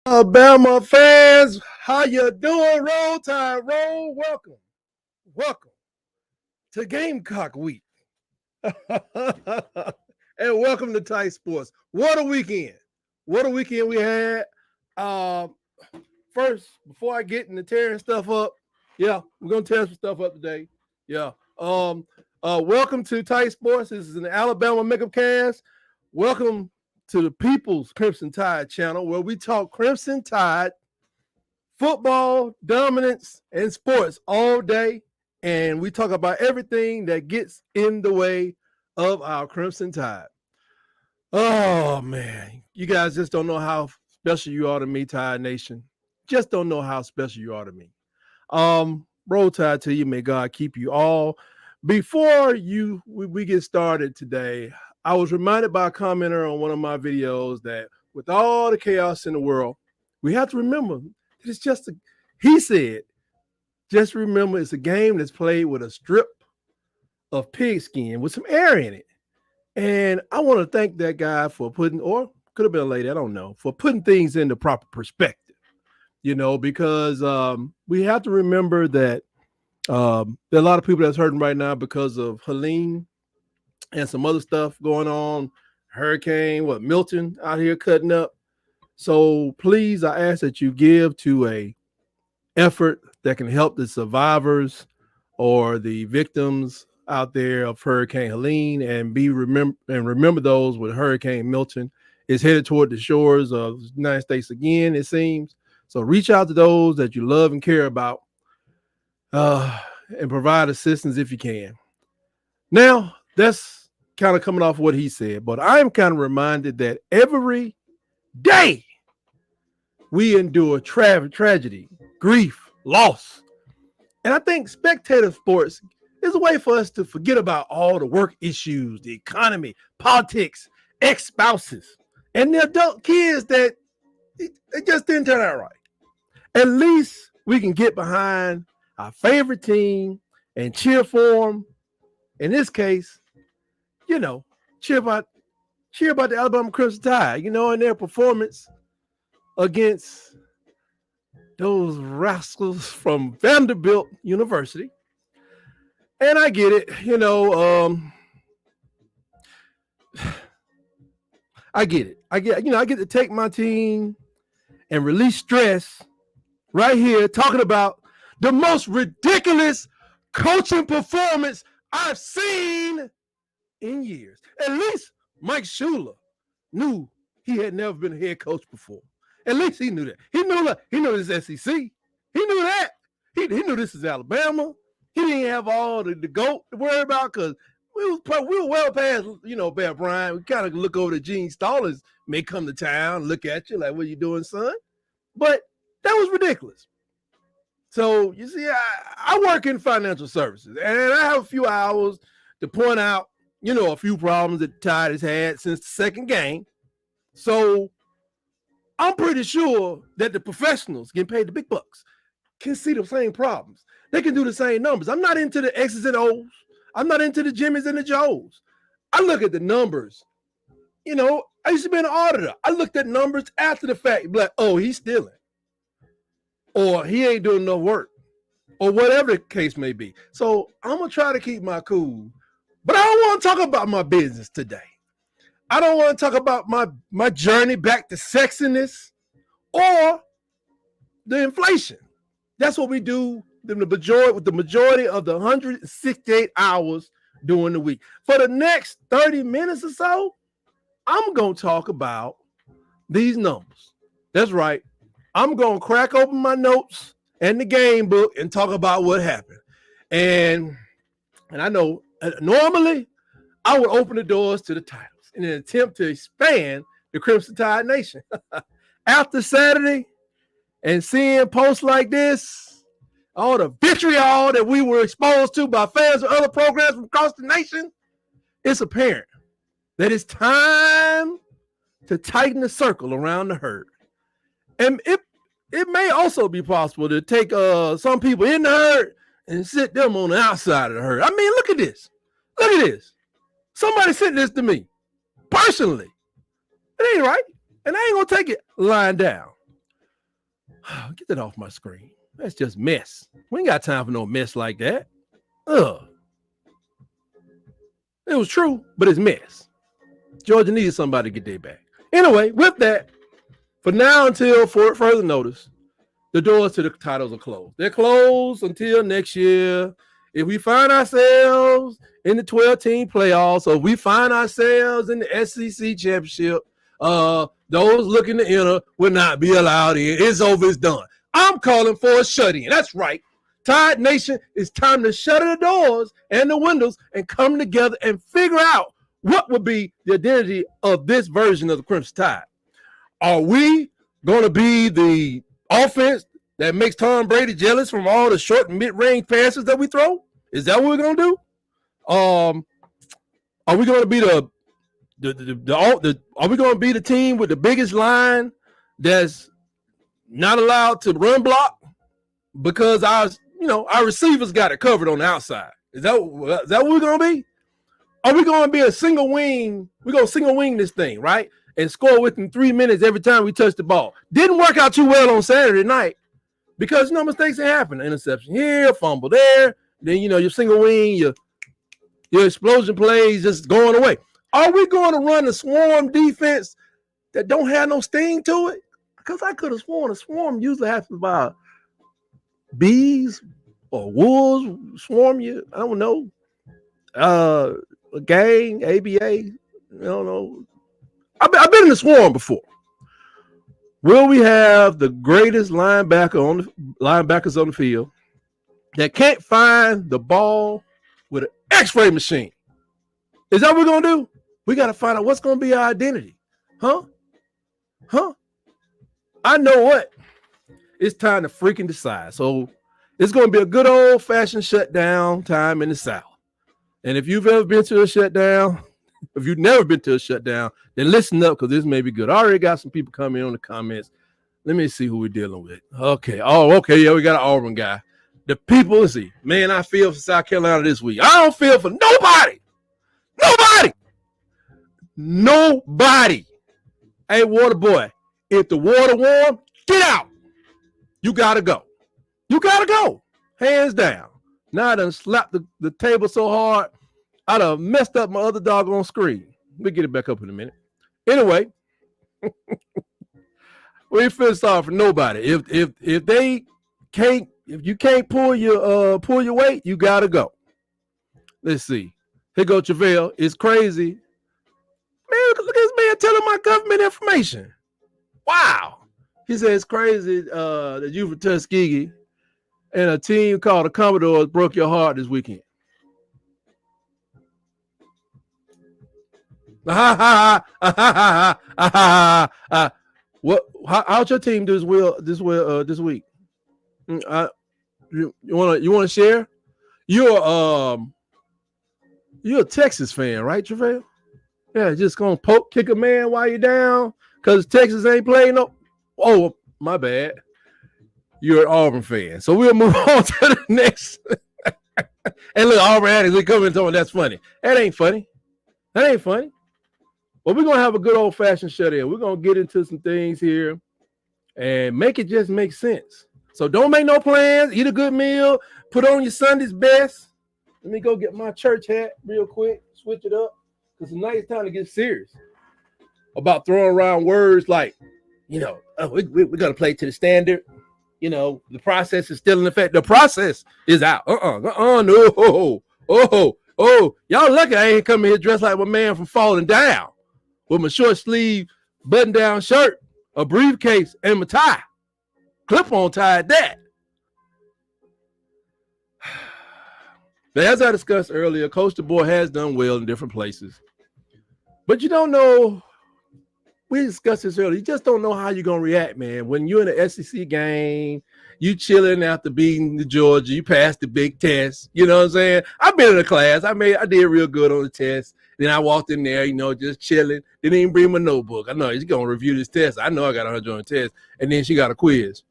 Alabama fans, how you doing? Roll Tide, roll. Welcome to Gamecock Week, and welcome to Tight Sports. What a weekend! What a weekend we had. First, before I get into tearing stuff up, we're gonna tear some stuff up today. Welcome to Tight Sports. This is an Alabama Makeup Cast. Welcome to the People's Crimson Tide channel, where we talk Crimson Tide, football, dominance, and sports all day. And we talk about everything that gets in the way of our Crimson Tide. Oh, man. You guys just don't know how special you are to me, Tide Nation. Just don't know how special you are to me. Roll Tide to you. May God keep you all. Before we get started today, I was reminded by a commenter on one of my videos that with all the chaos in the world, we have to remember that it's just he said, just remember it's a game that's played with a strip of pigskin with some air in it. And I want to thank that guy for putting, or could have been a lady, I don't know, for putting things into proper perspective, because we have to remember that there are a lot of people that's hurting right now because of Helene and some other stuff going on. Hurricane, Milton out here cutting up. So please, I ask that you give to a effort that can help the survivors or the victims out there of Hurricane Helene, and remember those with Hurricane Milton is headed toward the shores of the United States again, it seems. So reach out to those that you love and care about, and provide assistance if you can. Now, that's kind of coming off what he said, but I'm kind of reminded that every day we endure tragedy, grief, loss. And I think spectator sports is a way for us to forget about all the work issues, the economy, politics, ex-spouses, and the adult kids that it just didn't turn out right. At least we can get behind our favorite team and cheer for them. In this case, cheer about the Alabama Crimson Tide, in their performance against those rascals from Vanderbilt University. And I get it, I get it. I get to take my team and release stress right here talking about the most ridiculous coaching performance I've seen in years. At least Mike Shula knew he had never been a head coach before. At least he knew that. He knew this SEC. He knew that. He knew this is Alabama. He didn't have all the GOAT to worry about because we were well past, Bear Bryant. We kind of look over the Gene Stallings may come to town, look at you like, what are you doing, son? But that was ridiculous. So, you see, I work in financial services, and I have a few hours to point out, a few problems that the Tide has had since the second game. So I'm pretty sure that the professionals getting paid the big bucks can see the same problems. They can do the same numbers. I'm not into the X's and O's. I'm not into the Jimmys and the Joes. I look at the numbers. I used to be an auditor. I looked at numbers after the fact, like, oh, he's stealing. Or he ain't doing no work. Or whatever the case may be. So I'm going to try to keep my cool. But I don't want to talk about my business today. I don't want to talk about my journey back to sexiness or the inflation. That's what we do with the majority of the 168 hours during the week. For the next 30 minutes or so, I'm going to talk about these numbers. That's right. I'm going to crack open my notes and the game book and talk about what happened. And I know normally I would open the doors to the titles in an attempt to expand the Crimson Tide Nation. After Saturday and seeing posts like this, all the vitriol that we were exposed to by fans of other programs from across the nation, it's apparent that it's time to tighten the circle around the herd. And it may also be possible to take some people in the herd and sit them on the outside of the herd. I mean, look at this. Look at this. Somebody sent this to me personally. It ain't right. And I ain't going to take it lying down. Get that off my screen. That's just mess. We ain't got time for no mess like that. Ugh. It was true, but it's mess. Georgia needs somebody to get their back. Anyway, with that, for now until further notice, the doors to the titles are closed. They're closed until next year. If we find ourselves in the 12-team playoffs, or if we find ourselves in the SEC championship, those looking to enter will not be allowed in. It's over. It's done. I'm calling for a shut-in. That's right. Tide Nation, it's time to shut the doors and the windows and come together and figure out what would be the identity of this version of the Crimson Tide. Are we going to be the offense that makes Tom Brady jealous from all the short and mid-range passes that we throw? Is that what we're going to do? Are we going to be are we going to be the team with the biggest line that's not allowed to run block because our receivers got it covered on the outside? Is that what we're going to be? Are we going to be a single wing? We're going to single wing this thing, right? And score within 3 minutes every time we touch the ball. Didn't work out too well on Saturday night because mistakes happen. Interception here, fumble there. Then your single wing, your explosion plays just going away. Are we going to run a swarm defense that don't have no sting to it? Because I could have sworn a swarm usually happens by bees or wolves swarm you. I don't know. A gang, ABA. I don't know. I've been in the swarm before. Will we have the greatest linebackers on the field that can't find the ball with an X-ray machine? Is that what we're gonna do? We got to find out what's gonna be our identity, huh? I know what. It's time to freaking decide. So it's gonna be a good old-fashioned shutdown time in the South. And if you've ever been to a shutdown, if you've never been to a shutdown, then listen up because this may be good. I already got some people coming in on the comments. Let me see who we're dealing with. Okay. Oh, okay. Yeah, we got an Auburn guy. The people, let's see. Man, I feel for South Carolina this week. I don't feel for nobody. Nobody. Hey, water boy, if the water warm, get out. You got to go. Hands down. Now I done slapped the table so hard, I done messed up my other doggone screen. We'll get it back up in a minute. Anyway, we ain't feeling sorry for nobody. If you can't pull your weight, you gotta go. Let's see. Here go JaVale. It's crazy. Man, look at this man telling my government information. Wow. He said it's crazy that you from Tuskegee and a team called the Commodores broke your heart this weekend. What? How'd your team do this week? You want to share? You're a Texas fan, right, JaVale? Yeah, just gonna kick a man while you're down because Texas ain't playing no. Oh, my bad. You're an Auburn fan, so we'll move on to the next. And look, Auburn addicts, we come into it. That's funny. That ain't funny. Well, we're gonna have a good old fashioned shut-in. We're gonna get into some things here and make it just make sense. So don't make no plans. Eat a good meal. Put on your Sunday's best. Let me go get my church hat real quick. Switch it up because tonight it's time to get serious about throwing around words like, we got to play to the standard. The process is still in effect. The process is out. No. Y'all lucky I ain't coming here dressed like my man from Falling Down with my short sleeve button-down shirt, a briefcase, and my tie. Clip-on tie at that. But as I discussed earlier, Coach DeBoer has done well in different places. But you don't know, we discussed this earlier, you just don't know how you're going to react, man. When you're in an SEC game, you chilling after beating the Georgia, you passed the big test. You know what I'm saying? I've been in a class. I did real good on the test. Then I walked in there, just chilling. Didn't even bring my notebook. I know he's going to review this test. I know I got 100 on the test. And then she got a quiz.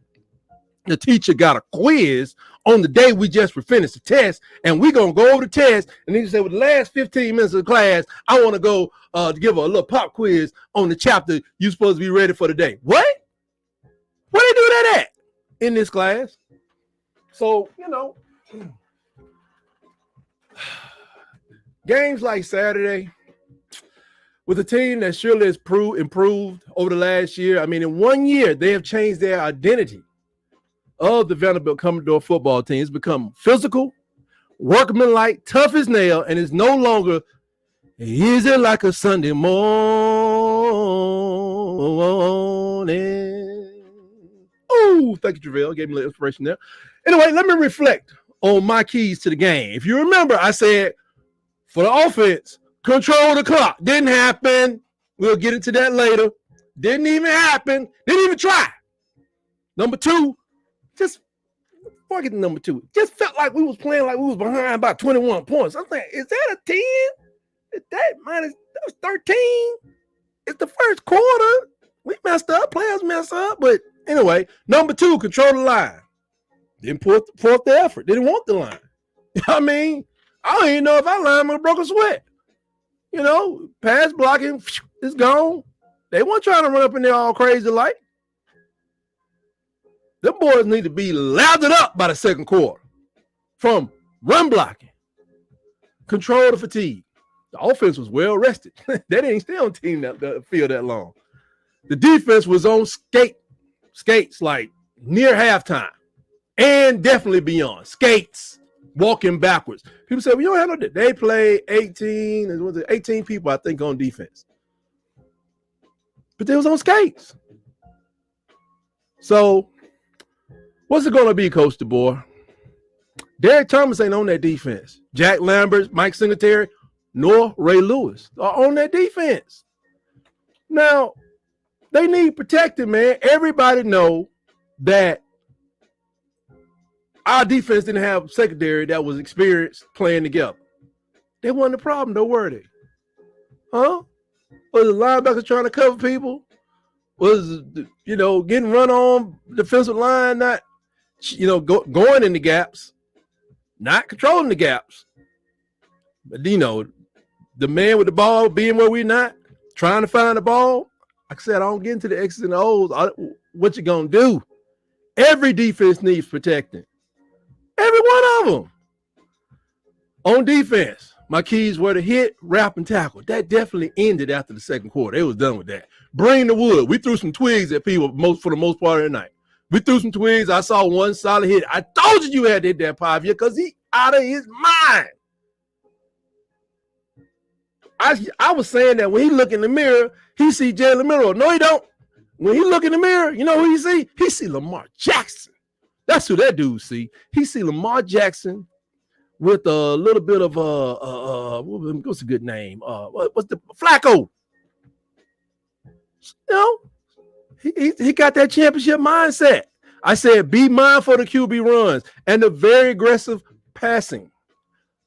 The teacher got a quiz on the day we just finished the test, and we're going to go over the test. And then you say, with the last 15 minutes of the class, I want to go to give a little pop quiz on the chapter you're supposed to be ready for the day. What? Where they do that at? in this class. So, games like Saturday with a team that surely has improved over the last year. I mean, in 1 year, they have changed their identity of the Vanderbilt Commodore football team. It's become physical, workmanlike, tough as nail, and it's no longer easy like a Sunday morning. Oh, thank you, JaVale. Gave me a little inspiration there. Anyway, let me reflect on my keys to the game. If you remember, I said for the offense, control the clock. Didn't happen. We'll get into that later. Didn't even happen. Didn't even try. Number two, just forget the number two. Just felt like we was playing like we was behind by 21 points. I'm saying, is that a 10? Is that was 13? It's the first quarter. We messed up. Players messed up. But anyway, number two, control the line. Didn't put forth the effort. Didn't want the line. I mean, I don't even know if our lineman broke a sweat. Pass blocking is gone. They weren't trying to run up in there all crazy like. Them boys need to be lathered up by the second quarter from run blocking. Control the fatigue. The offense was well rested. They didn't stay on the field that long. The defense was on skates like near halftime and definitely beyond. Skates, walking backwards. People say, well, you don't have no. They play 18 people, I think, on defense. But they was on skates. So, what's it going to be, Coach DeBoer? Derek Thomas ain't on that defense. Jack Lambert, Mike Singletary, nor Ray Lewis are on that defense. Now, they need protecting, man. Everybody know that our defense didn't have secondary that was experienced playing together. They wasn't the problem, though, were they? Huh? Was the linebackers trying to cover people? Was, getting run on defensive line, not, going in the gaps, not controlling the gaps. But, the man with the ball being where we're not, trying to find the ball. Like I said, I don't get into the X's and O's. What you going to do? Every defense needs protecting. Every one of them. On defense, my keys were to hit, wrap, and tackle. That definitely ended after the second quarter. They was done with that. Bring the wood. We threw some twigs at people for the most part of the night. We threw some twigs. I saw one solid hit. I told you had to hit that Pavia because he out of his mind. I was saying that when he look in the mirror, he see Jalen Milroe. No, he don't. When he look in the mirror, you know who he see? He see Lamar Jackson. That's who that dude see. He see Lamar Jackson with a little bit of what's a good name? What's the Flacco? He got that championship mindset. I said, be mindful of the QB runs and the very aggressive passing.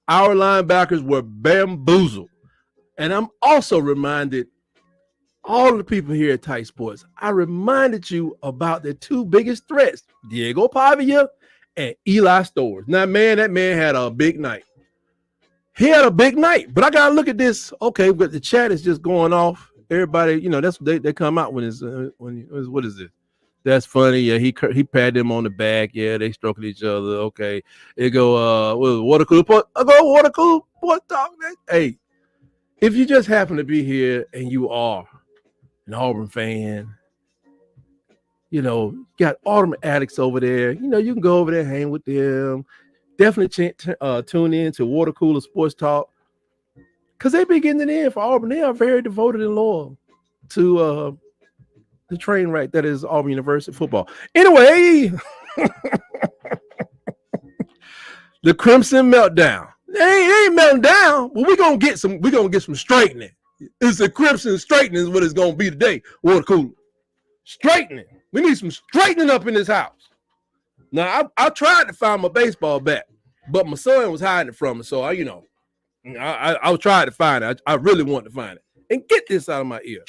Our linebackers were bamboozled. And I'm also reminded, all the people here at Tight Sports, I reminded you about the two biggest threats, Diego Pavia and Eli Stores. Now, man, that man had a big night. He had a big night, but I got to look at this. Okay, but the chat is just going off. Everybody, that's what they come out when what is it? That's funny. Yeah, he patted him on the back. Yeah, they stroking each other. Okay, it go water cooler. I go water cooler. What talk? Hey, if you just happen to be here and you are an Auburn fan, got Auburn addicts over there. You can go over there, hang with them. Definitely tune in to Water Cooler Sports Talk because they be getting it in for Auburn. They are very devoted and loyal to the train wreck that is Auburn University football. Anyway, the Crimson Meltdown. They ain't melting down, but we're gonna get some straightening. It's the Crimson straightening is what it's gonna be today. Water Cooler. Straightening. We need some straightening up in this house. Now I tried to find my baseball bat, but my son was hiding it from me. So I was trying to find it. I really wanted to find it. And get this out of my ear.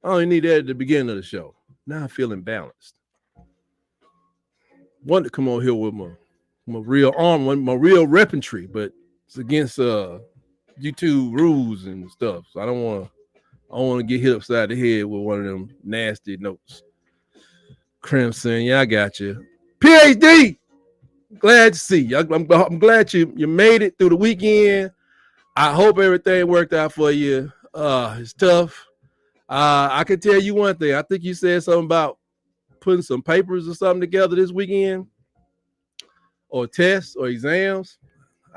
I only need that at the beginning of the show. Now I'm feeling balanced. Wanted to come on here with my real arm, my real weaponry, but it's against YouTube rules and stuff. So I don't want to get hit upside the head with one of them nasty notes. Crimson, yeah, I got you. PhD, glad to see you. I'm glad you made it through the weekend. I hope everything worked out for you. It's tough. I can tell you one thing. I think you said something about putting some papers or something together this weekend, or tests or exams.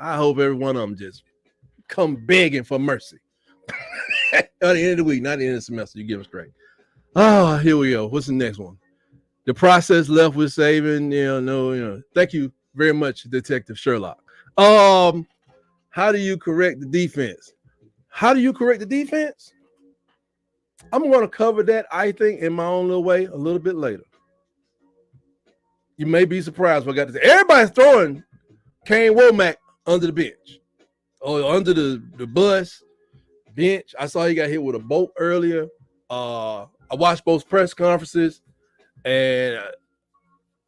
I hope every one of them just come begging for mercy. At the end of the week, not the end of the semester. You give them straight. Here we go. What's the next one? The process left with saving. Thank you very much, Detective Sherlock. How do you correct the defense? How do you correct the defense? I'm going to cover that, I think, in my own little way a little bit later. You may be surprised what I got to say. Everybody's throwing Kane Womack under the bench or under the bus bench. I saw he got hit with a boat earlier. I watched both press conferences, and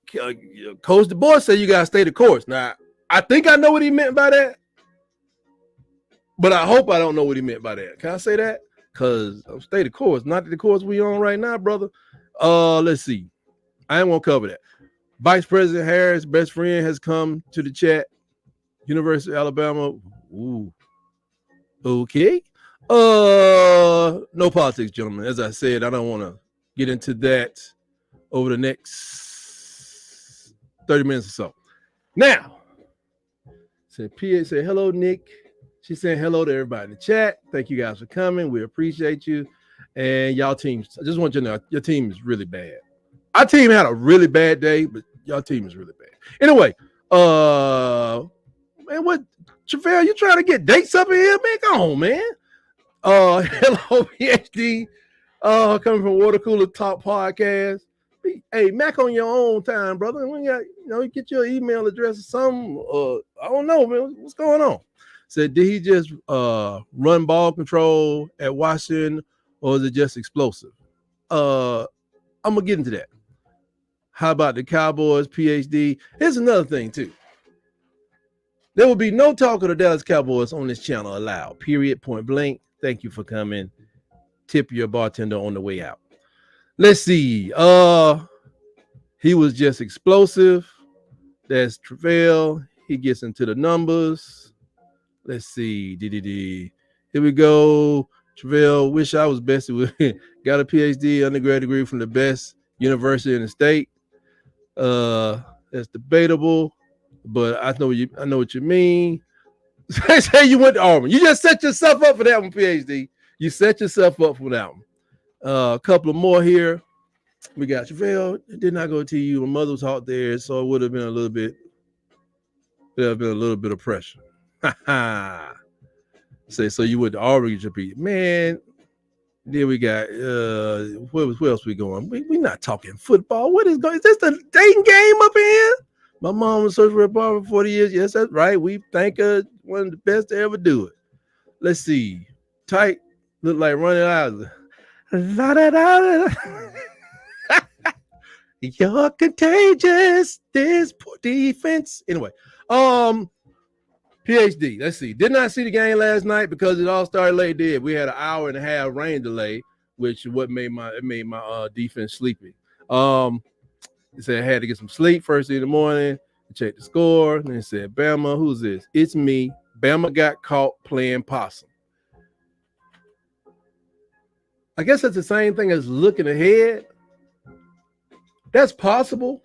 Coach DeBoer said you got to stay the course. Now, I think I know what he meant by that, but I hope I don't know what he meant by that. Can I say that? Because I'm stay the course, not the course we on right now, brother. Let's see. I ain't gonna cover that. Vice President Harris' best friend has come to the chat. University of Alabama. Ooh. Okay. No politics, gentlemen. As I said, I don't want to get into that over the next 30 minutes or so. Now, said PA said, hello, Nick. She's saying hello to everybody in the chat. Thank you guys for coming. We appreciate you. And y'all teams, I just want you to know, your team is really bad. Our team had a really bad day, but y'all team is really bad. Anyway, man, what, Travell, you trying to get dates up in here, man? Come on, man. Hello, PhD. Coming from Water Cooler Talk Podcast. Hey, Mac on your own time, brother. When you get your email address or something. I don't know, man. What's going on? Said, did he just run ball control at Washington, or is it just explosive? I'm gonna get into that. How about the Cowboys, PhD? Here's another thing, too. There will be no talk of the Dallas Cowboys on this channel allowed. Period. Point blank. Thank you for coming. Tip your bartender on the way out. Let's see. He was just explosive. That's Travell. He gets into the numbers. Let's see. Here we go. Travell, wish I was best. Got a PhD undergrad degree from the best university in the state. That's debatable, but I know what you mean. Say you went to Auburn. You just set yourself up for that one, PhD. You set yourself up for that one. A couple of more here. We got Travell. Did not go to TU. My mother was out there, so it would have been a little bit. There have been a little bit of pressure. Say so you went to Auburn, you be man. Then we got where else we going? We not talking football. What is going? Is this the dating game up in here? My mom was social worker for 40 years. Yes, that's right. We thank her one of the best to ever do it. Let's see. Tight, look like running out. You're contagious. This poor defense. Anyway, PhD. Let's see. Did not see the game last night because it all started late. We had an hour and a half rain delay, which is what made my defense sleepy. It said I had to get some sleep first thing in the morning to check the score. And it said, Bama, who's this? It's me. Bama got caught playing possum. I guess that's the same thing as looking ahead. That's possible.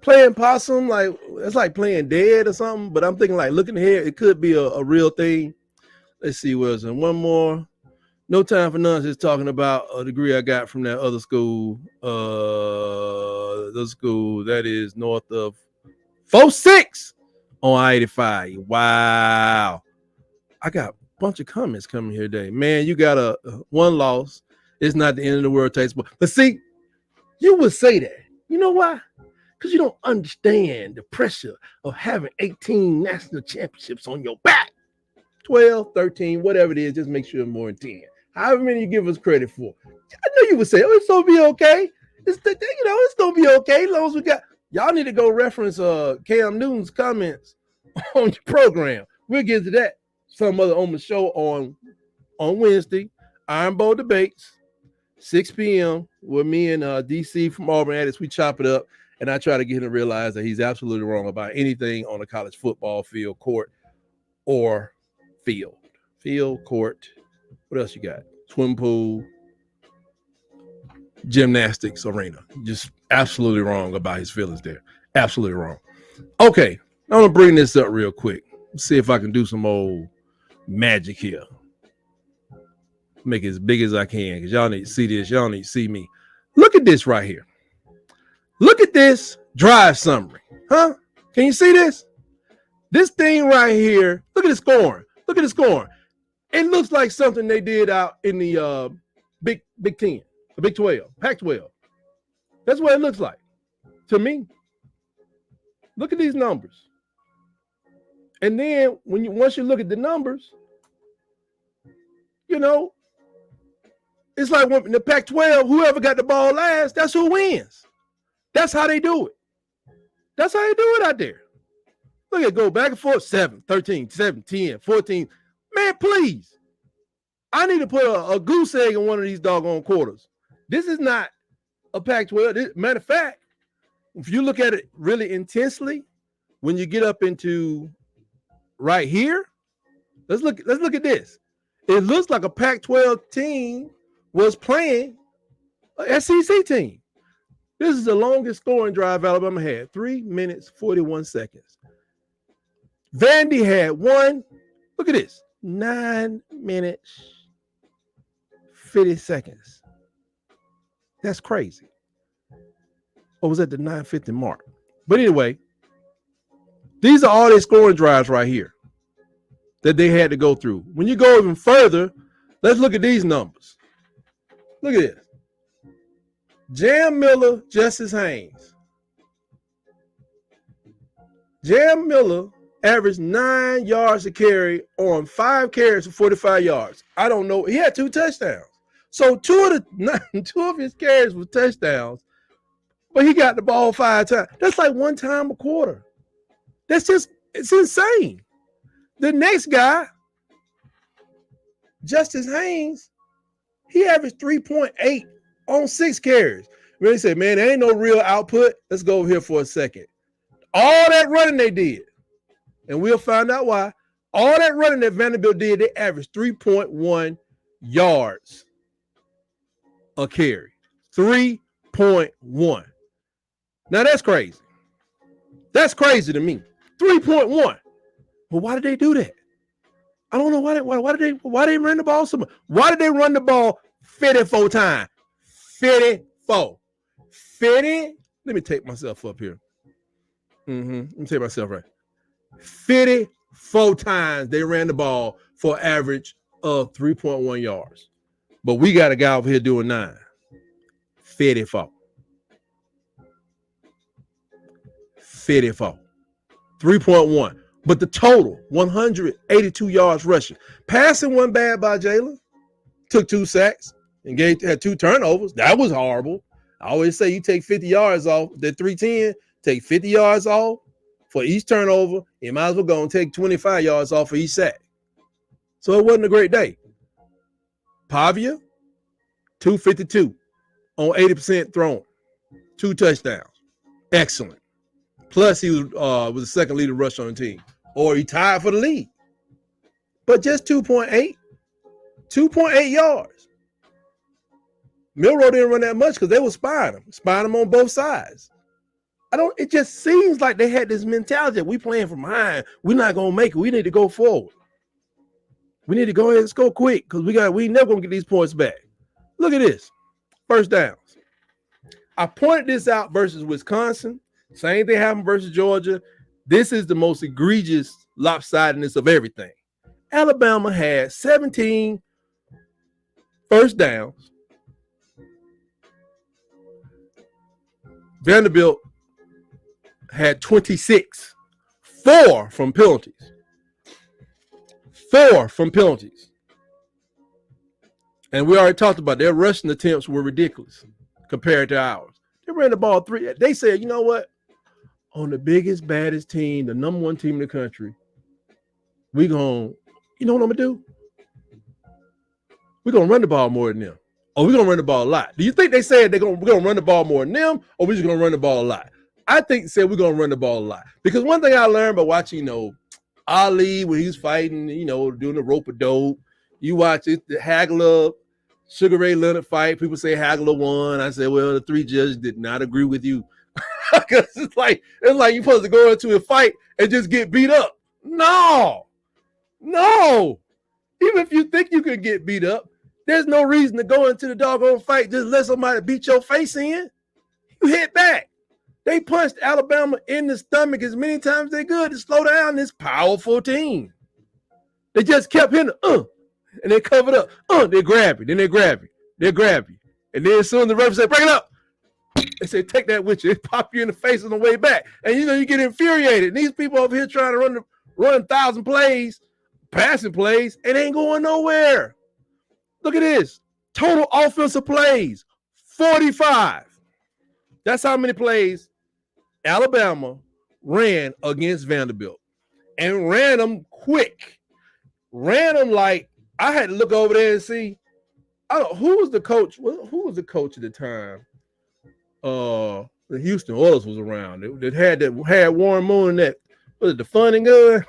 Playing possum, like it's like playing dead or something. But I'm thinking like looking ahead, it could be a real thing. Let's see what else. And one more. No time for none. Just talking about a degree I got from that other school. The school that is north of 46 on I-85. Wow. I got a bunch of comments coming here today. Man, you got a one loss. It's not the end of the world, textbook. But see, you would say that. You know why? Because you don't understand the pressure of having 18 national championships on your back. 12, 13, whatever it is, just make sure more than 10. However many you give us credit for. I know you would say, oh, it's gonna be okay. It's gonna be okay as long as we got. Y'all need to go reference Cam Newton's comments on your program. We'll get to that some other on the show on Wednesday. Iron Bowl debates, 6 p.m. with me and DC from Auburn Addicts. We chop it up. And I try to get him to realize that he's absolutely wrong about anything on a college football field, court, or field. Field, court. What else you got? Swim pool, gymnastics arena. Just absolutely wrong about his feelings there. Absolutely wrong. Okay, I'm going to bring this up real quick. See if I can do some old magic here. Make it as big as I can because y'all need to see this. Y'all need to see me. Look at this right here. Look at this drive summary. Huh? Can you see this? This thing right here. Look at the scoring. Look at the scoring. It looks like something they did out in the Big 10, the Big 12, Pac-12. That's what it looks like to me. Look at these numbers. And then once you look at the numbers, you know, it's like when the Pac-12, whoever got the ball last, that's who wins. That's how they do it. That's how they do it out there. Look at go back and forth, 7, 13, 7, 10, 14. Man, please. I need to put a goose egg in one of these doggone quarters. This is not a Pac-12. Matter of fact, if you look at it really intensely, when you get up into right here, let's look at this. It looks like a Pac-12 team was playing an SEC team. This is the longest scoring drive Alabama had, 3 minutes, 41 seconds. Vandy had one, look at this, 9 minutes, 50 seconds. That's crazy. Or was that the 9:50 mark? But anyway, these are all their scoring drives right here that they had to go through. When you go even further, let's look at these numbers. Look at this. Jam Miller, Justice Haynes. Jam Miller averaged 9 yards a carry on 5 carries for 45 yards. I don't know. He had 2 touchdowns. So two of his carries were touchdowns, but he got the ball 5 times. That's like 1 time a quarter. It's insane. The next guy, Justice Haynes, he averaged 3.8 on 6 carries. When they say, man, there ain't no real output, let's go over here for a second. All that running they did, and we'll find out why. All that running that Vanderbilt did, they averaged 3.1 yards a carry. 3.1. Now that's crazy. That's crazy to me. 3.1. Well, why did they do that? I don't know why they run the ball so much. Why did they run the ball 54 times? 54. 50. Let me take myself up here. Let me take myself right. 54 times they ran the ball for an average of 3.1 yards. But we got a guy over here doing 9. 54. 54. 3.1. But the total, 182 yards rushing. Passing wasn't bad by Jalen. Took 2 sacks and had 2 turnovers. That was horrible. I always say you take 50 yards off. The 310, take 50 yards off for each turnover. You might as well go and take 25 yards off for each sack. So it wasn't a great day. Pavia, 252 on 80% thrown. 2 touchdowns. Excellent. Plus, he was the second leading rusher on the team. Or he tied for the lead. But just 2.8. 2.8 yards. Milroe didn't run that much because they were spying him on both sides. It just seems like they had this mentality that we playing from behind. We're not going to make it. We need to go forward. We need to go ahead and score quick because we never going to get these points back. Look at this. First downs. I pointed this out versus Wisconsin. Same thing happened versus Georgia. This is the most egregious lopsidedness of everything. Alabama had 17 first downs. Vanderbilt had 26. 4 from penalties. 4 from penalties. And we already talked about their rushing attempts were ridiculous compared to ours. They ran the ball 3. They said, you know what? On the biggest, baddest team, the number 1 team in the country, you know what I'm going to do? We're going to run the ball more than them. Or we're going to run the ball a lot. Do you think they said we're going to run the ball more than them, or we're just going to run the ball a lot? I think said we're gonna run the ball a lot. Because one thing I learned by watching, Ali when he was fighting, doing the rope a dope. You watch it, the Hagler, Sugar Ray Leonard fight. People say Hagler won. I say, well, the 3 judges did not agree with you. Because it's like you're supposed to go into a fight and just get beat up. No. Even if you think you can get beat up, there's no reason to go into the doggone fight. Just let somebody beat your face in. You hit back. They punched Alabama in the stomach as many times as they could to slow down this powerful team. They just kept hitting, and they covered up. They grab you. Then they grab you. They grab you. And then as soon as the referee say, break it up, they say, take that with you. They pop you in the face on the way back. And you get infuriated. And these people over here trying to run 1,000 plays, passing plays, and ain't going nowhere. Look at this. Total offensive plays, 45. That's how many plays Alabama ran against Vanderbilt. And ran them quick. Ran them like I had to look over there and see. Who was the coach? Who was the coach at the time? The Houston Oilers was around. It had Warren Moon and that. Was it the Fun and Gun?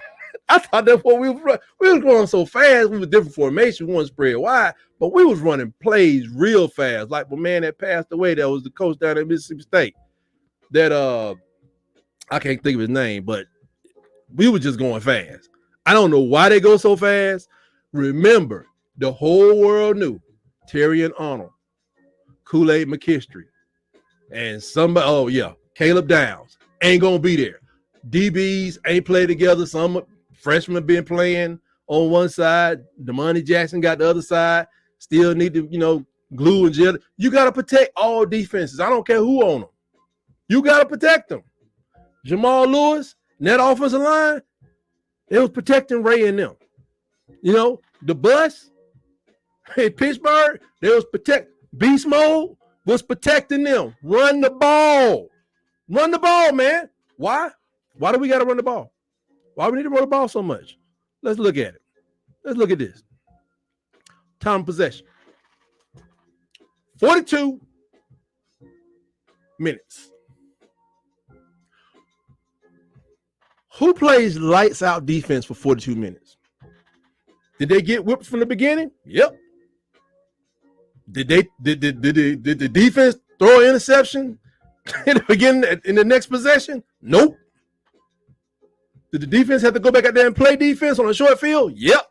I thought that's what we was going so fast. We were different formation. We weren't spread wide, but we was running plays real fast. Like the man that passed away, that was the coach down at Mississippi State. That I can't think of his name, but we were just going fast. I don't know why they go so fast. Remember, the whole world knew Terry and Arnold, Kool-Aid McKinstry, and Caleb Downs ain't gonna be there. DBs ain't played together. Some freshmen been playing on one side. Damani Jackson got the other side. Still need to, glue and gel. You got to protect all defenses. I don't care who on them. You got to protect them. Jamal Lewis, that offensive line, they was protecting Ray and them. The bus in Pittsburgh, they was Beast Mode was protecting them. Run the ball. Run the ball, man. Why? Why do we got to run the ball? Why do we need to run the ball so much? Let's look at it. Let's look at this. Time of possession. 42 minutes. Who plays lights out defense for 42 minutes? Did they get whipped from the beginning? Yep. Did the defense throw an interception in the beginning in the next possession? Nope. Did the defense have to go back out there and play defense on a short field? Yep.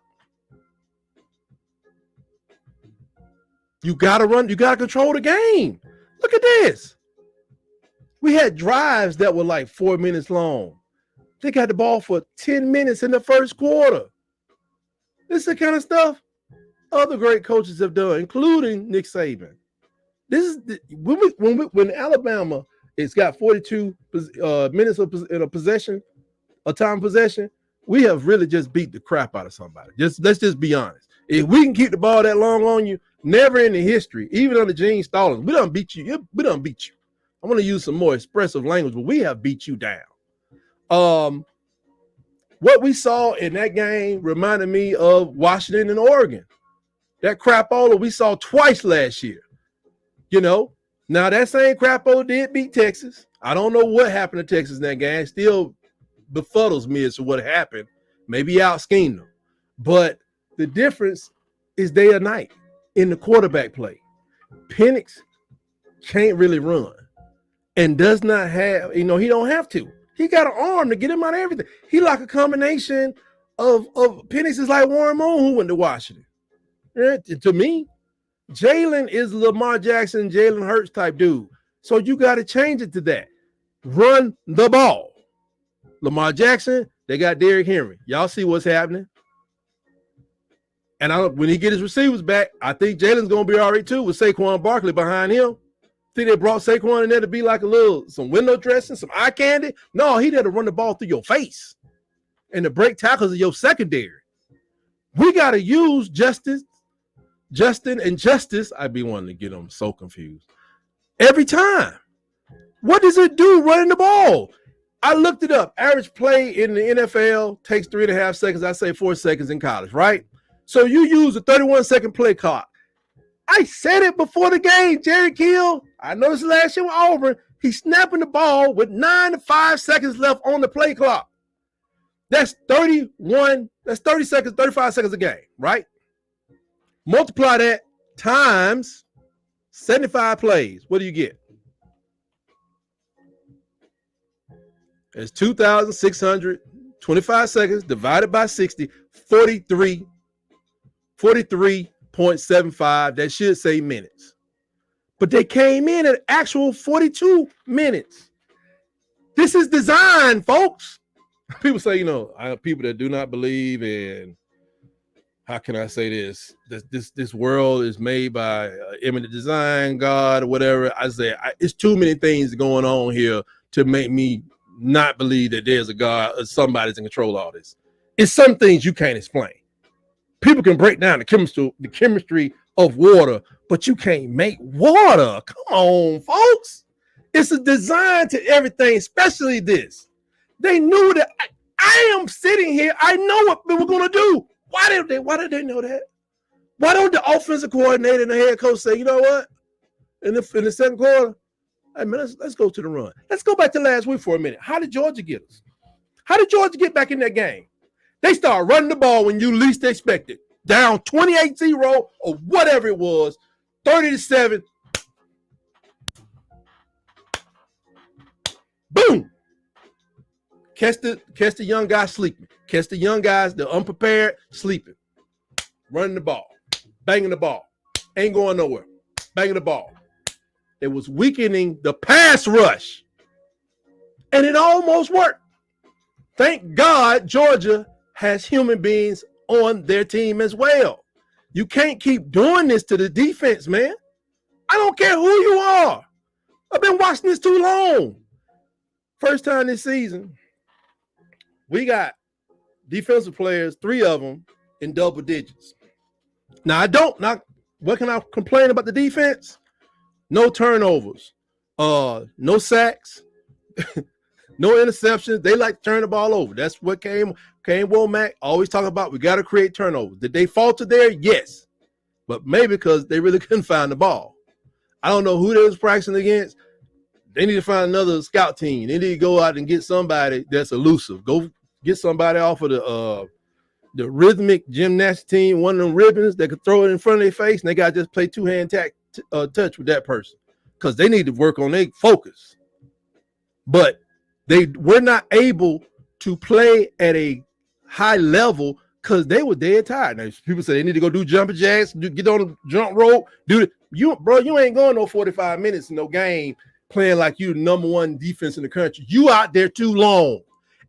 You got to run. You got to control the game. Look at this. We had drives that were like 4 minutes long. They got the ball for 10 minutes in the first quarter. This is the kind of stuff other great coaches have done, including Nick Saban. This is when Alabama it's got 42 minutes in a possession, a time possession. We have really just beat the crap out of somebody. Let's just be honest. If we can keep the ball that long on you, never in the history, even under Gene Stallings, we done beat you. We done beat you. I want to use some more expressive language, but we have beat you down. What we saw in that game reminded me of Washington and Oregon. That crapola we saw twice last year. Now that same crapola did beat Texas. I don't know what happened to Texas in that game. It still befuddles me as to what happened. Maybe out-schemed them. But the difference is day or night in the quarterback play. Penix can't really run and does not have, he don't have to. He got an arm to get him out of everything. He like a combination of Penix is like Warren Moon who went to Washington. To me, Jalen is Lamar Jackson, Jalen Hurts type dude. So you got to change it to that. Run the ball. Lamar Jackson, they got Derrick Henry. Y'all see what's happening. And when he get his receivers back, I think Jalen's going to be all right too with Saquon Barkley behind him. Think they brought Saquon in there to be like some window dressing, some eye candy? No, he had to run the ball through your face and to break tackles of your secondary. We got to use Justin and Justice. I'd be wanting to get them so confused. Every time. What does it do running the ball? I looked it up. Average play in the NFL takes 3.5 seconds. I say 4 seconds in college, right? So you use a 31-second play clock. I said it before the game. Jerry Kill, I noticed last year with Auburn, He's snapping the ball with 9 to 5 seconds left on the play clock. That's 31, that's 30 seconds, 35 seconds a game, right? Multiply that times 75 plays. What do you get? It's 2,625 seconds divided by 60, 43.75. That should say minutes. But they came in at actual 42 minutes. This is design, folks. People say, you know, people that do not believe in, how can I say this? This world is made by imminent design, God, or whatever. I say it's too many things going on here to make me not believe that there's a God or somebody's in control of all this. It's some things you can't explain. People can break down the chemistry of water, but you can't make water. Come on, folks. It's a design to everything, especially this. They knew that I am sitting here. I know what we were going to do. Why did they know that? Why don't the offensive coordinator and the head coach say, you know what? In the second quarter, hey man, let's go to the run. Let's go back to last week for a minute. How did Georgia get us? How did Georgia get back in that game? They start running the ball when you least expect it. Down 28-0 or whatever it was, 30-7. Boom. Catch the young guys sleeping. Catch the young guys, the unprepared, sleeping. Running the ball. Banging the ball. Ain't going nowhere. Banging the ball. It was weakening the pass rush. And it almost worked. Thank God Georgia has human beings on their team as well. You can't keep doing this to the defense, man. I don't care who you are. I've been watching this too long. First time this season, we got defensive players, 3 of them, in double digits. Now, what can I complain about the defense? No turnovers, no sacks, no interceptions. They like to turn the ball over. That's what Kane Womack always talking about. We got to create turnovers. Did they falter there? Yes. But maybe because they really couldn't find the ball. I don't know who they was practicing against. They need to find another scout team. They need to go out and get somebody that's elusive. Go get somebody off of the rhythmic gymnastics team, one of them ribbons that could throw it in front of their face, and they got to just play two-hand touch with that person because they need to work on their focus. But they were not able to play at a high level because they were dead tired. Now, people say they need to go do jumping jacks, get on the jump rope, do it. You ain't going no 45 minutes in no game playing like you the number 1 defense in the country. You out there too long.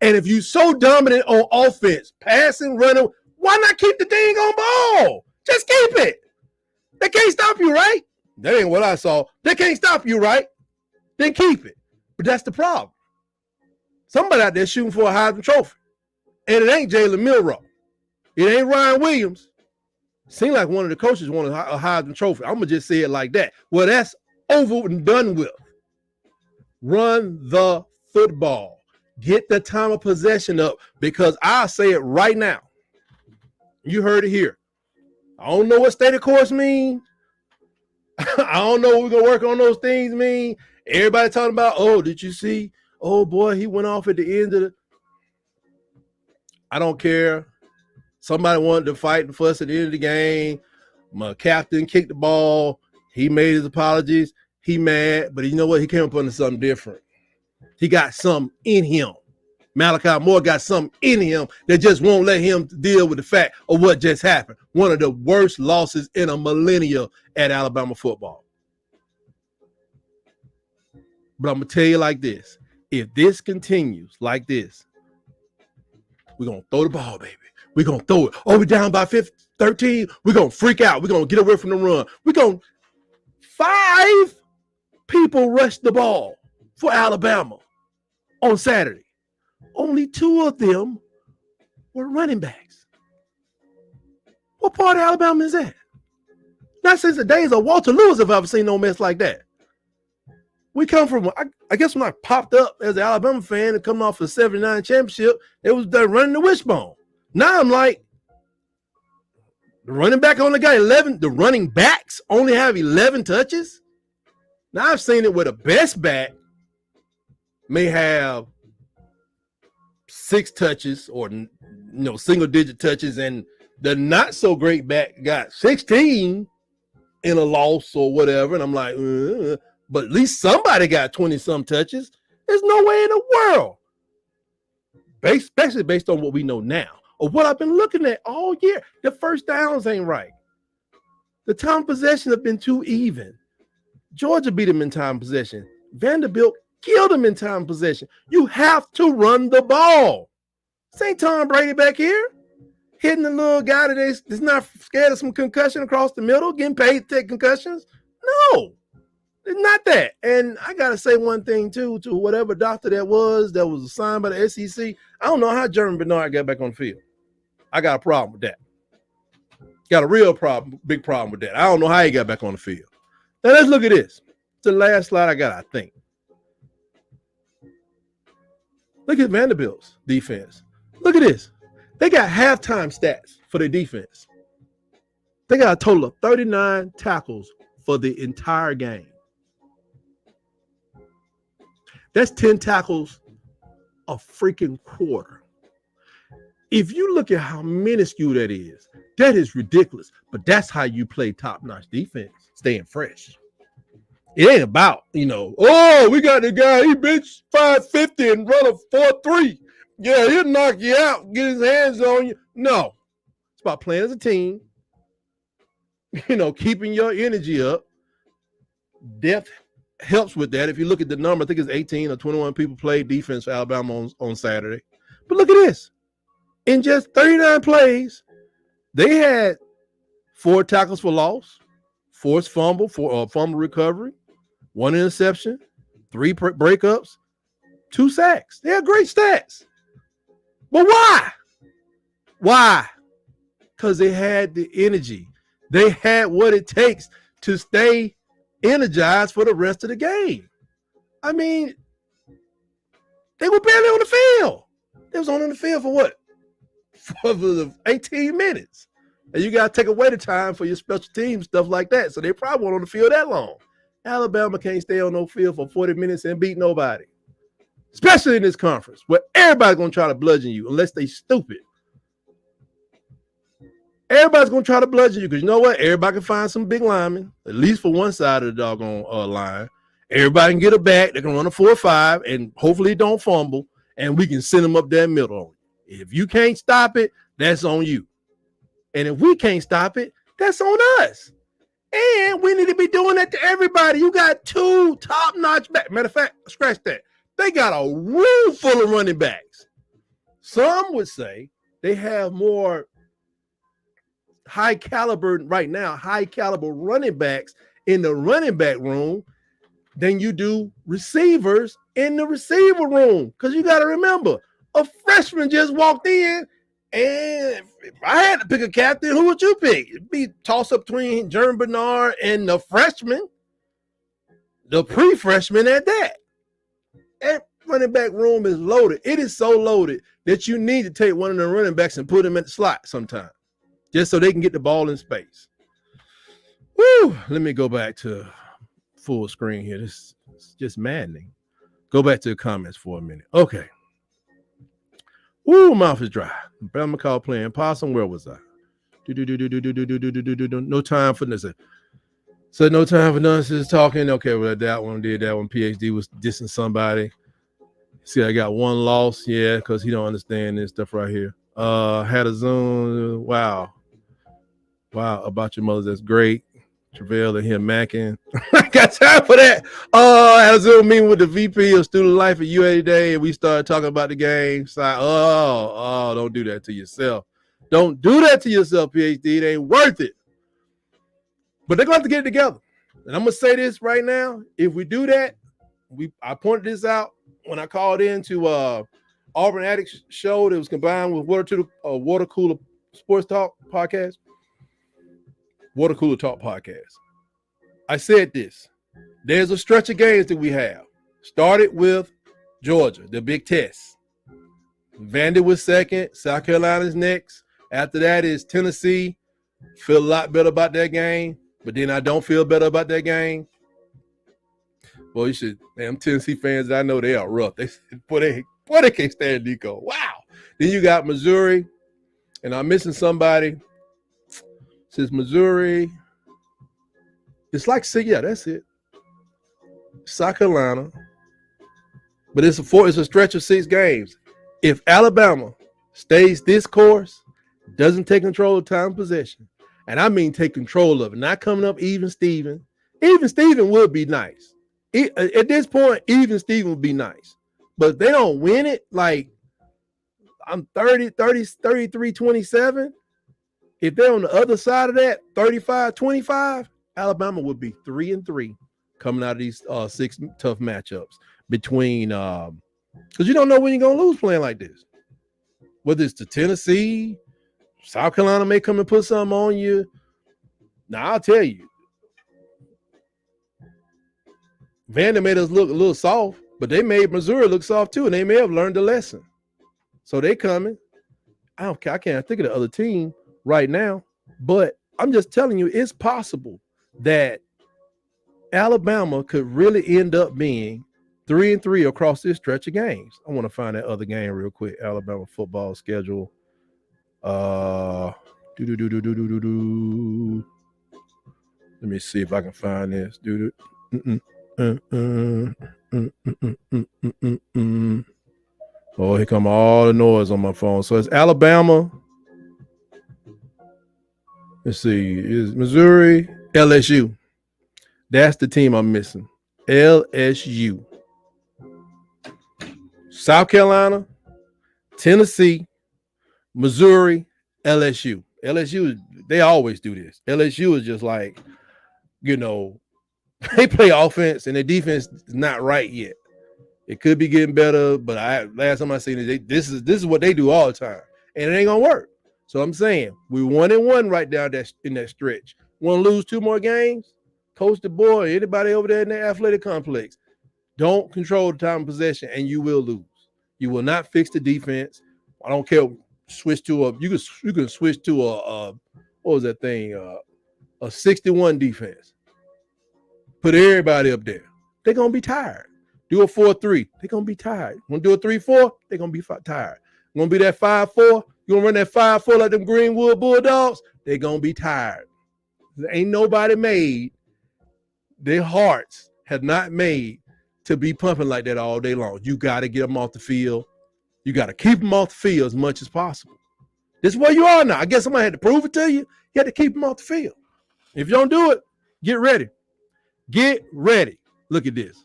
And if you so dominant on offense, passing, running, why not keep the dang on ball? Just keep it. They can't stop you, right? That ain't what I saw. They can't stop you, right? Then keep it. But that's the problem. Somebody out there shooting for a Heisman Trophy. And it ain't Jalen Milroe. It ain't Ryan Williams. Seems like one of the coaches wanted a Heisman Trophy. I'm going to just say it like that. Well, that's over and done with. Run the football. Get the time of possession up because I'll say it right now. You heard it here. I don't know what state of course mean. I don't know what we're going to work on those things mean. Everybody talking about, oh, did you see? Oh, boy, he went off at the end of the. I don't care. Somebody wanted to fight and fuss at the end of the game. My captain kicked the ball. He made his apologies. He mad, but you know what? He came up under something different. He got something in him. Malachi Moore got something in him that just won't let him deal with the fact of what just happened. One of the worst losses in a millennia at Alabama football. But I'm going to tell you like this. If this continues like this, we're going to throw the ball, baby. We're going to throw it. Oh, we're down by 13. We're going to freak out. We're going to get away from the run. We're going to 5 people rush the ball for Alabama on Saturday. Only 2 of them were running backs. What part of Alabama is that? Not since the days of Walter Lewis have I ever seen no mess like that. We come from, I guess when I popped up as an Alabama fan and coming off the 79 championship, it was done running the wishbone. Now I'm like, the running back only got 11. The running backs only have 11 touches. Now I've seen it with a best back may have 6 touches or single digit touches, and the not so great back got 16 in a loss or whatever. And I'm like, but at least somebody got 20 some touches. There's no way in the world, especially based on what we know now or what I've been looking at all year. The first downs ain't right. The time possession have been too even. Georgia beat them in time possession. Vanderbilt killed them in time possession. You have to run the ball. This ain't Tom Brady back here hitting the little guy that's not scared of some concussion across the middle, getting paid to take concussions. No, it's not that. And I got to say one thing, too, to whatever doctor that was assigned by the SEC. I don't know how German Bernard got back on the field. I got a problem with that. Got a real problem, big problem with that. I don't know how he got back on the field. Now, let's look at this. It's the last slide I got, I think. Look at Vanderbilt's defense. Look at this. They got halftime stats for their defense. They got a total of 39 tackles for the entire game. That's 10 tackles a freaking quarter. If you look at how minuscule that is ridiculous. But that's how you play top-notch defense, staying fresh. It ain't about, we got the guy, he bench 550 and run a 4.3. Yeah, he'll knock you out, get his hands on you. No. It's about playing as a team, keeping your energy up. Depth helps with that. If you look at the number, I think it's 18 or 21 people played defense for Alabama on Saturday. But look at this. In just 39 plays, they had 4 tackles for loss, forced fumble, fumble recovery, 1 interception, 3 breakups, 2 sacks. They had great stats. But why? Why? Because they had the energy. They had what it takes to stay energized for the rest of the game. I mean, they were barely on the field. They was on the field for what? For the 18 minutes. And you got to take away the time for your special teams, stuff like that. So they probably weren't on the field that long. Alabama can't stay on no field for 40 minutes and beat nobody. Especially in this conference where everybody's going to try to bludgeon you unless they stupid. Everybody's going to try to bludgeon you because you know what? Everybody can find some big linemen, at least for one side of the doggone line. Everybody can get a back. They can run a 4-5 and hopefully don't fumble, and we can send them up that middle. If you can't stop it, that's on you. And if we can't stop it, that's on us. And we need to be doing that to everybody. You got 2 top-notch backs. Matter of fact, scratch that. They got a room full of running backs. Some would say they have more high caliber running backs in the running back room than you do receivers in the receiver room. Because you got to remember, a freshman just walked in, and if I had to pick a captain, who would you pick? It'd be toss up between German Bernard and the freshman, the pre-freshman at that. That running back room is loaded. It is so loaded that you need to take one of the running backs and put him at the slot sometime, just so they can get the ball in space. Woo! Let me go back to full screen here. This is just maddening. Go back to the comments for a minute. Okay. Woo, mouth is dry. Bama call playing possum. Where was I? No time for this. So no time for nonsense talking. Okay, well, that one did that one. PhD was dissing somebody. See, I got 1 loss. Yeah, because he don't understand this stuff right here. Had a Zoom. Wow. About your mother. That's great. Travell and him macking. I got time for that. I had a Zoom meeting with the VP of Student Life at UA today, and we started talking about the game. So don't do that to yourself. Don't do that to yourself, PhD. It ain't worth it. But they're going to have to get it together. And I'm going to say this right now. If we do that, I pointed this out when I called into Auburn Addicts show that was combined with Water Cooler Sports Talk podcast. Water Cooler Talk podcast. I said this. There's a stretch of games that we have. Started with Georgia, the big test. Vandy was second. South Carolina's next. After that is Tennessee. Feel a lot better about that game. But then I don't feel better about that game. Well, you should. Man, Tennessee fans, I know they are rough. They said, boy, they can't stand Nico. Wow. Then you got Missouri, and I'm missing somebody. Since Missouri, it's like, yeah, that's it. South Carolina, but it's a stretch of 6 games. If Alabama stays this course, doesn't take control of time possession, and I mean take control of it, not coming up even Steven. Even Steven would be nice. At this point, even Steven would be nice. But if they don't win it, like I'm 33, 27. If they're on the other side of that, 35, 25, Alabama would be 3-3 coming out of these 6 tough matchups between because you don't know when you're gonna lose playing like this. Whether it's to Tennessee, South Carolina may come and put something on you. Now I'll tell you, Vandy made us look a little soft, but they made Missouri look soft too, and they may have learned a lesson. So they coming. I can't think of the other team right now, but I'm just telling you, it's possible that Alabama could really end up being 3-3 across this stretch of games. I want to find that other game real quick. Alabama football schedule. Let me see if I can find this. Oh, here come all the noise on my phone. So it's Alabama. Let's see. Is Missouri, LSU. That's the team I'm missing. LSU. South Carolina, Tennessee, Missouri, LSU. LSU, they always do this. LSU is just like, they play offense and their defense is not right yet. It could be getting better, but last time I seen it, this is what they do all the time, and it ain't gonna work. So I'm saying we 1-1 right down in that stretch. Want to lose 2 more games? Coach DeBoer, anybody over there in the athletic complex, don't control the time of possession, and you will lose. You will not fix the defense. I don't care. Switch to you can switch to a what was that thing? A 61 defense. Put everybody up there. They're gonna be tired. Do a 4-3. They're going to be tired. Want to do a 3-4? They're going to be tired. Going to be that 5-4? You're going to run that 5-4 like them Greenwood Bulldogs? They're going to be tired. There ain't nobody made. Their hearts have not made to be pumping like that all day long. You got to get them off the field. You got to keep them off the field as much as possible. This is where you are now. I guess somebody had to prove it to you. You had to keep them off the field. If you don't do it, get ready. Get ready. Look at this.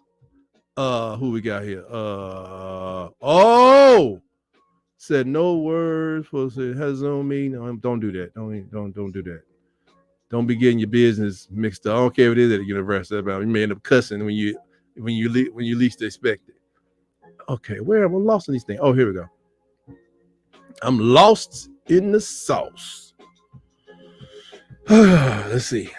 Who we got here? Said no words. Supposed to say has on me. No, don't do that. Don't do that. Don't be getting your business mixed up. I don't care if it is at the university. You may end up cussing when you least expect it. Okay, where am I lost in these things? Oh, here we go. I'm lost in the sauce. Let's see.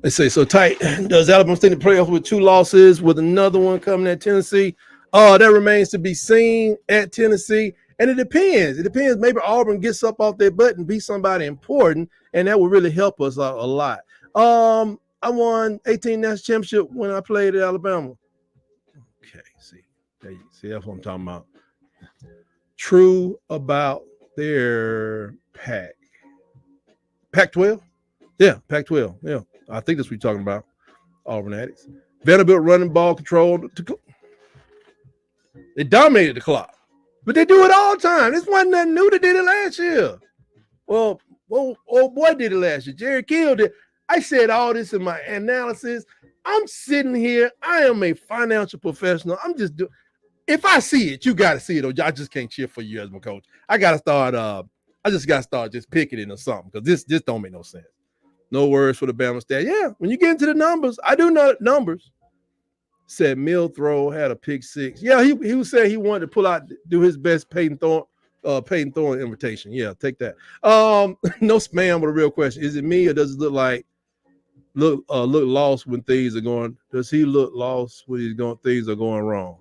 Let's say so tight. Does Alabama stay in the playoffs with 2 losses with another one coming at Tennessee? That remains to be seen at Tennessee. And it depends. Maybe Auburn gets up off their butt and beat somebody important, and that would really help us a lot. I won 18 national championship when I played at Alabama. Okay, see, that's what I'm talking about. True about their Pac-12? Yeah, Pac-12. Yeah. I think that's what you're talking about, Auburn Addicts. Vanderbilt running ball control. They dominated the clock, but they do it all the time. This wasn't nothing new. They did it last year. Well, old boy did it last year. Jerry Kill did. I said all this in my analysis. I'm sitting here. I am a financial professional. I'm just doing. If I see it, you got to see it. Or I just can't cheer for you as my coach. I got to start. I just got to start just picketing or something because this don't make no sense. No words for the Bama stat. Yeah, when you get into the numbers, I do know numbers. Said Milthrow had a pick 6. Yeah, he was saying he wanted to pull out, do his best Peyton Thorne invitation. Yeah, take that. No spam, but a real question. Is it me or does it look lost when things are going? Does he look lost when things are going wrong?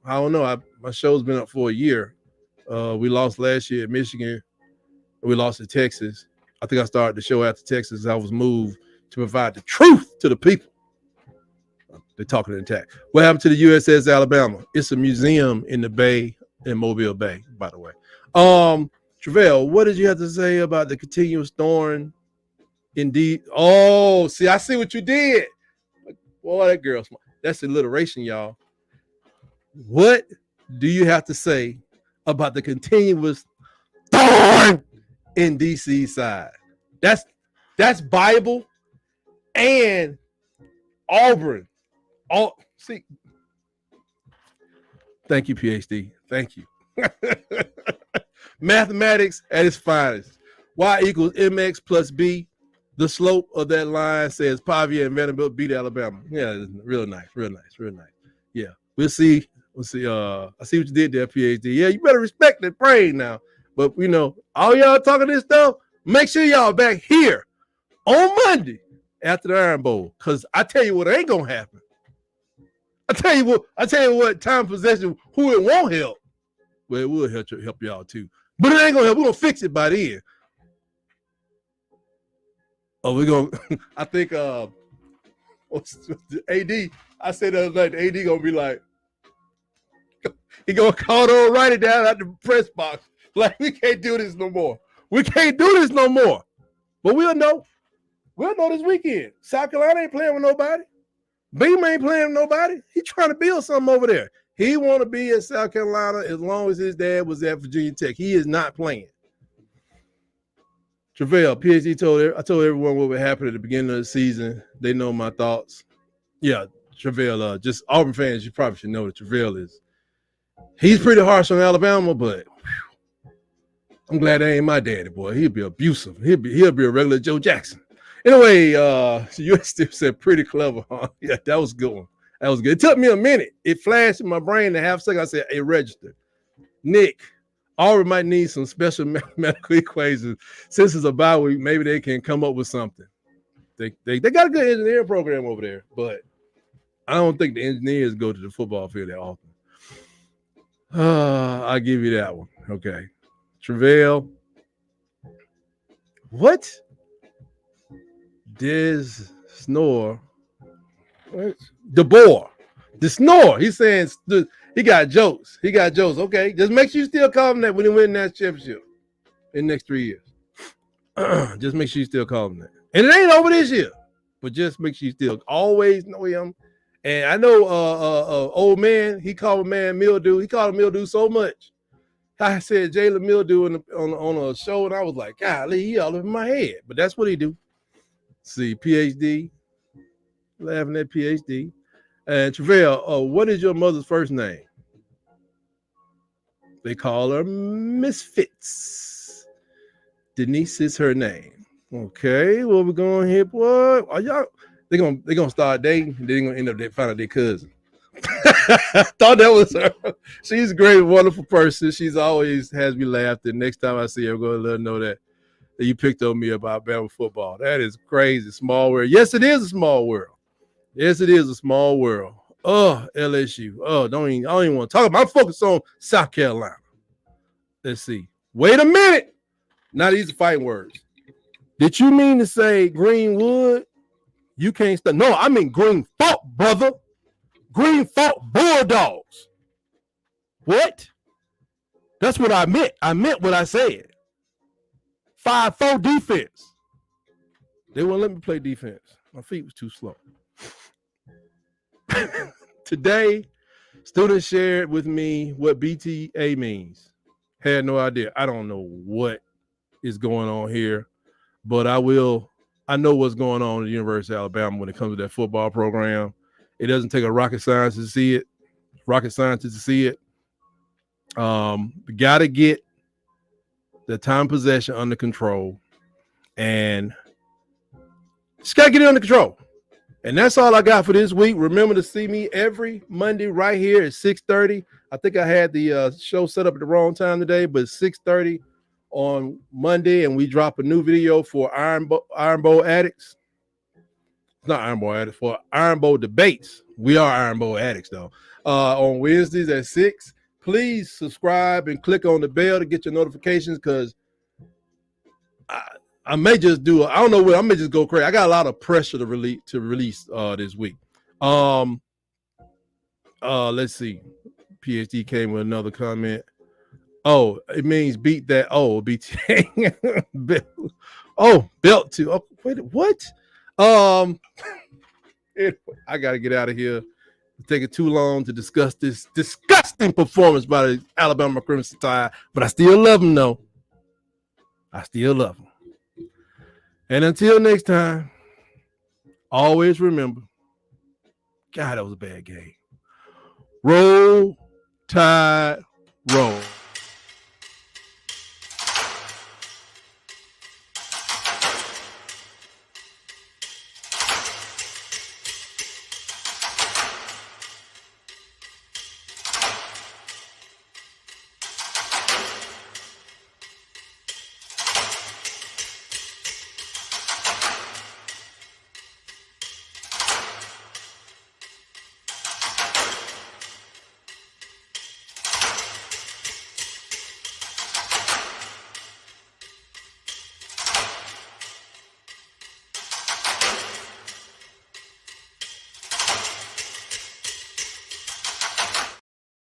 I don't know. My show's been up for a year. We lost last year at Michigan. We lost at Texas. I think I started the show after Texas. I was moved to provide the truth to the people. They're talking intact. What happened to the USS Alabama? It's a museum in the Bay, in Mobile Bay, by the way. Travell, what did you have to say about the continuous thorn? Indeed. Oh, see, I see what you did. Boy, that girl's smart. That's alliteration, y'all. What do you have to say about the continuous thorn in DC side? That's Bible and Auburn. All see. Thank you, PhD. Thank you. Mathematics at its finest. Y equals mx plus b. The slope of that line says Pavia and Vanderbilt beat Alabama. Yeah, real nice, real nice, real nice. Yeah, we'll see. We'll see. I see what you did there, PhD. Yeah, you better respect that brain now. But you know, all y'all talking this stuff, make sure y'all back here on Monday after the Iron Bowl. Cause I tell you what ain't gonna happen. I tell you what, time possession, who it won't help. Well, it will help y'all too. But it ain't gonna help. We're gonna fix it by then. Oh, we're gonna I think AD, I said the other night, AD gonna be like, he gonna call on, write it down at the press box. Like, we can't do this no more. We can't do this no more. But we'll know. We'll know this weekend. South Carolina ain't playing with nobody. Beam ain't playing with nobody. He trying to build something over there. He want to be in South Carolina as long as his dad was at Virginia Tech. He is not playing. Travell, PhD I told everyone what would happen at the beginning of the season. They know my thoughts. Yeah, Travell, just Auburn fans, you probably should know that Travell he's pretty harsh on Alabama, but whew, I'm glad that ain't my daddy, boy. He'll be abusive. He'll be a regular Joe Jackson. Anyway, you still said pretty clever, huh? Yeah, that was a good one. That was good. It took me a minute. It flashed in my brain a half second. I said, hey, register. Nick, Auburn might need some special medical equations. Since it's a bye week, maybe they can come up with something. They got a good engineering program over there, but I don't think the engineers go to the football field that often. I'll give you that one. Okay. Travell. What? Des Snore. What? DeBoer. The Snore. He's saying he got jokes. He got jokes. Okay. Just make sure you still call him that when he win that championship in the next 3 years. Just make sure you still call him that. And it ain't over this year, but just make sure you still always know him. And I know old man, he called a man mildew. He called him mildew so much. I said Jalen Mildew on a show, and I was like, golly, he all over my head. But that's what he do. See, PhD, laughing at PhD. And Travell, what is your mother's first name? They call her Misfits. Denise is her name. Okay, well, we're going here, boy. Are y'all? They're gonna start dating, and they're gonna end up finding out their cousin. Thought that was her. She's a great, wonderful person. She's always has me laughing. Next time I see her, I'm gonna let her know that you picked on me about Bama football. That is crazy. Small world. Yes, it is a small world. Yes, it is a small world. Oh, LSU. Oh, I don't even want to talk about it. I'm focused on South Carolina. Let's see. Wait a minute. Now these are fighting words. Did you mean to say Greenwood? You can't stop. No, I mean Green Fault, brother. Green Fault Bulldogs. What? That's what I meant. I meant what I said. 5-4 defense. They wouldn't let me play defense. My feet was too slow. Today, students shared with me what BTA means. Had no idea. I don't know what is going on here, but I know what's going on at the University of Alabama when it comes to that football program. It doesn't take a rocket scientist to see it. We got to get the time possession under control, and just got to get it under control. And that's all I got for this week. Remember to see me every Monday right here at 6:30. I think I had the show set up at the wrong time today, but 6:30 on Monday, and we drop a new video for Iron Bowl addicts. It's not Iron Bowl addicts, for Iron Bowl debates. We are Iron Bowl addicts, though. On Wednesdays at 6. Please subscribe and click on the bell to get your notifications, because I may just I don't know what, I may just go crazy. I got a lot of pressure to release this week. Let's see. PhD came with another comment. Oh, it means beat that. Oh, BTA. Belt to. Oh, wait, what? I got to get out of here. It's taking too long to discuss this disgusting performance by the Alabama Crimson Tide, but I still love them, though. I still love them. And until next time, always remember, God, that was a bad game. Roll, Tide, roll.